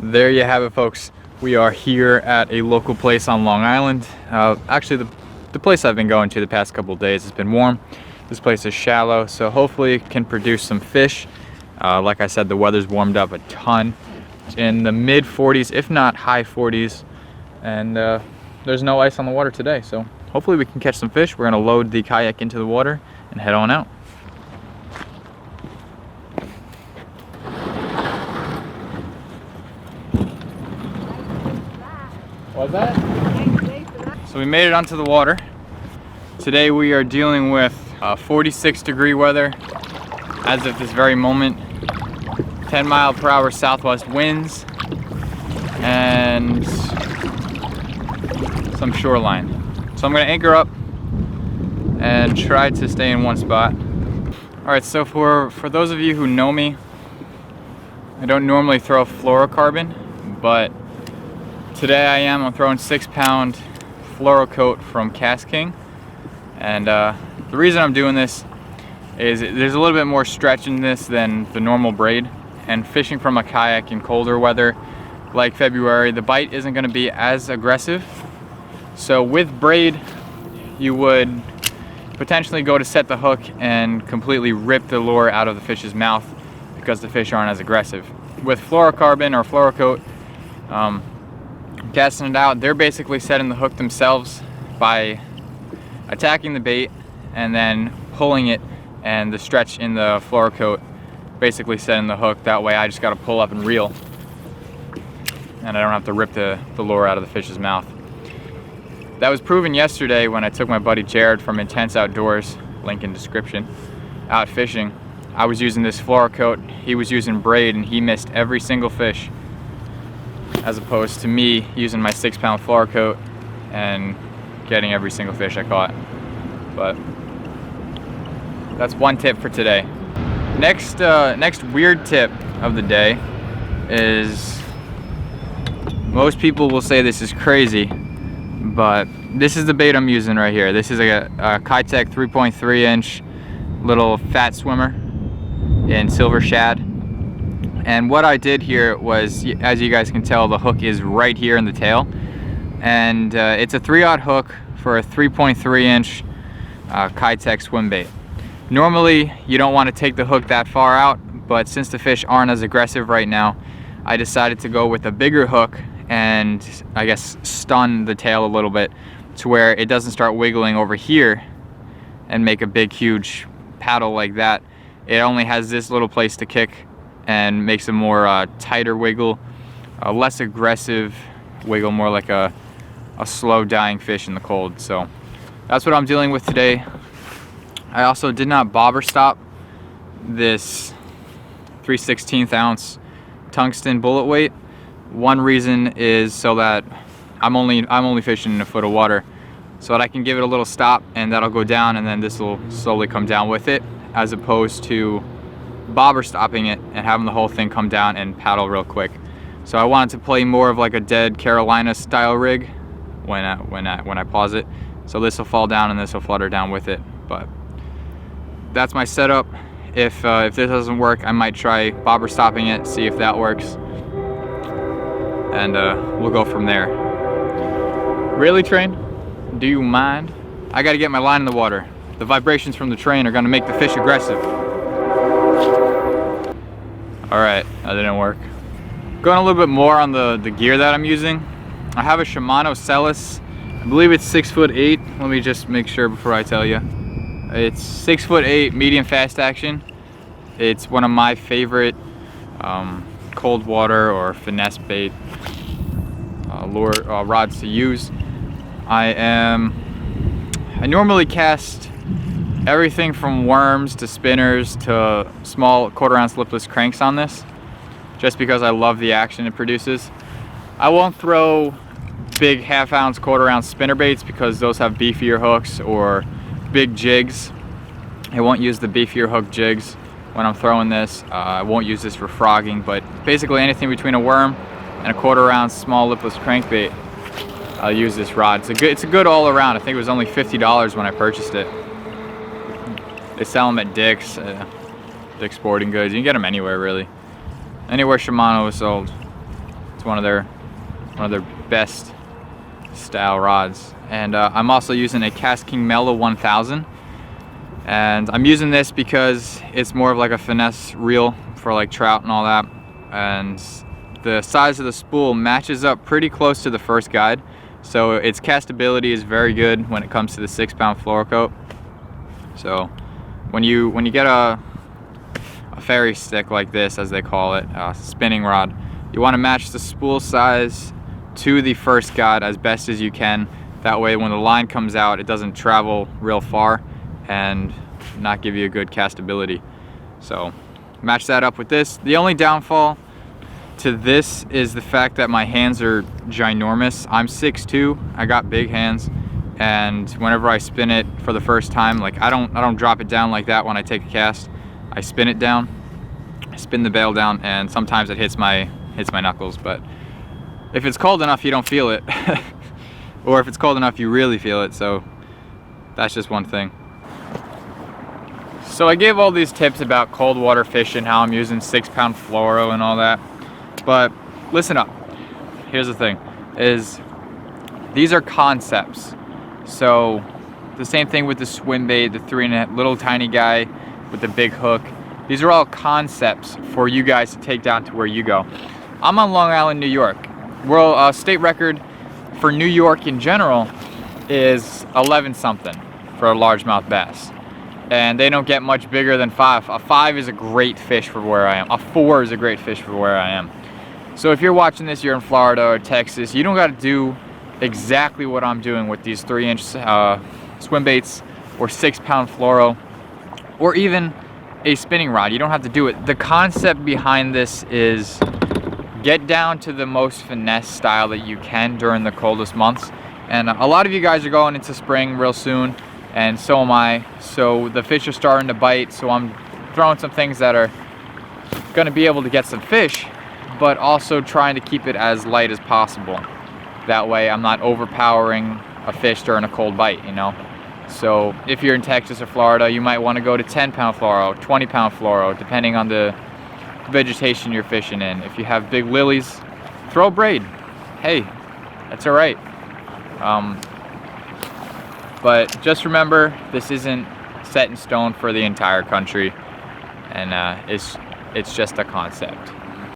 There you have it, folks. We are here at a local place on Long Island. Actually, the place I've been going to the past couple of days has been warm. This place is shallow, so hopefully it can produce some fish. Like I said, the weather's warmed up a ton. It's in the mid 40s, if not high 40s, and there's no ice on the water today, so hopefully we can catch some fish. We're gonna load the kayak into the water and head on out. What's that? So we made it onto the water. Today we are dealing with 46-degree weather as of this very moment. 10-mile-per-hour southwest winds and some shoreline. So I'm gonna anchor up and try to stay in one spot. All right, so for those of you who know me, I don't normally throw fluorocarbon, but today I am. I'm throwing 6-pound Fluorocoat from KastKing, and the reason I'm doing this is there's a little bit more stretch in this than the normal braid, and fishing from a kayak in colder weather like February, the bite isn't going to be as aggressive. So with braid, you would potentially go to set the hook and completely rip the lure out of the fish's mouth because the fish aren't as aggressive. With fluorocarbon or Fluorocoat, casting it out, they're basically setting the hook themselves by attacking the bait and then pulling it, and the stretch in the Fluorocoat basically setting the hook. That way I just got to pull up and reel, and I don't have to rip the lure out of the fish's mouth. That was proven yesterday when I took my buddy Jared from Intense Outdoors, link in description, out fishing. I was using this Fluorocoat, he was using braid, and he missed every single fish, as opposed to me using my 6-pound Fluorocoat and getting every single fish I caught. But that's one tip for today. Next weird tip of the day is, most people will say this is crazy, but this is the bait I'm using right here. This is a Keitech 3.3-inch little fat swimmer in silver shad. And what I did here was, as you guys can tell, the hook is right here in the tail, and it's a 3/0 hook for a 3.3-inch Keitech swim bait. Normally you don't want to take the hook that far out, but since the fish aren't as aggressive right now, I decided to go with a bigger hook and I guess stun the tail a little bit to where it doesn't start wiggling over here and make a big huge paddle like that. It only has this little place to kick and makes a more tighter wiggle, a less aggressive wiggle, more like a slow dying fish in the cold. So that's what I'm dealing with today. I also did not bobber stop this 3/16 ounce tungsten bullet weight. One reason is so that I'm only fishing in a foot of water, so that I can give it a little stop and that'll go down, and then this will slowly come down with it, as opposed to bobber stopping it and having the whole thing come down and paddle real quick. So I wanted to play more of like a dead Carolina style rig when I pause it. So this will fall down and this will flutter down with it. But that's my setup. If this doesn't work, I might try bobber stopping it, see if that works, and we'll go from there. Really, train? Do you mind? I got to get my line in the water. The vibrations from the train are going to make the fish aggressive. Alright, that didn't work. Going a little bit more on the gear that I'm using. I have a Shimano Celis. I believe it's 6'8". Let me just make sure before I tell you. It's 6'8", medium fast action. It's one of my favorite cold water or finesse bait rods to use. I normally cast everything from worms to spinners to small 1/4 ounce lipless cranks on this, just because I love the action it produces. I won't throw big 1/2 ounce, 1/4 ounce spinner baits because those have beefier hooks, or big jigs. I won't use the beefier hook jigs when I'm throwing this. I won't use this for frogging, but basically anything between a worm and a 1/4 ounce small lipless crankbait, I'll use this rod. It's a good all around. I think it was only $50 when I purchased it. They sell them at Dick's Sporting Goods. You can get them anywhere, really. Anywhere Shimano is sold. one of their best style rods. And I'm also using a KastKing Mellow 1000, and I'm using this because it's more of like a finesse reel for like trout and all that, and the size of the spool matches up pretty close to the first guide, so its castability is very good when it comes to the 6-pound fluorocoat. So when you get a ferry stick like this, as they call it, a spinning rod, you want to match the spool size to the first guide as best as you can. That way when the line comes out, it doesn't travel real far and not give you a good castability. So match that up with this. The only downfall to this is the fact that my hands are ginormous. I'm 6'2", I got big hands, and whenever I spin it for the first time, like I don't drop it down like that when I take a cast. I spin it down, I spin the bail down, and sometimes it hits my knuckles. But if it's cold enough, you don't feel it. Or if it's cold enough, you really feel it. So that's just one thing. So I gave all these tips about cold water fishing, how I'm using 6-pound fluoro and all that. But listen up. Here's the thing, is these are concepts. So the same thing with the swim bait, the 3.5 little tiny guy with the big hook. These are all concepts for you guys to take down to where you go. I'm on Long Island, New York. World state record for New York in general is 11 something for a largemouth bass. And they don't get much bigger than 5. A 5 is a great fish for where I am. A 4 is a great fish for where I am. So if you're watching this, you're in Florida or Texas, you don't got to do exactly what I'm doing with these 3-inch swim baits or 6-pound fluoro or even a spinning rod. You don't have to do it. The concept behind this is get down to the most finesse style that you can during the coldest months. And a lot of you guys are going into spring real soon, and so am I. So the fish are starting to bite, so I'm throwing some things that are going to be able to get some fish, but also trying to keep it as light as possible. That way I'm not overpowering a fish during a cold bite, you know. So if you're in Texas or Florida, you might want to go to 10-pound fluoro, 20-pound fluoro, depending on the vegetation you're fishing in. If you have big lilies, throw braid. Hey, that's all right. But just remember, this isn't set in stone for the entire country, and it's just a concept.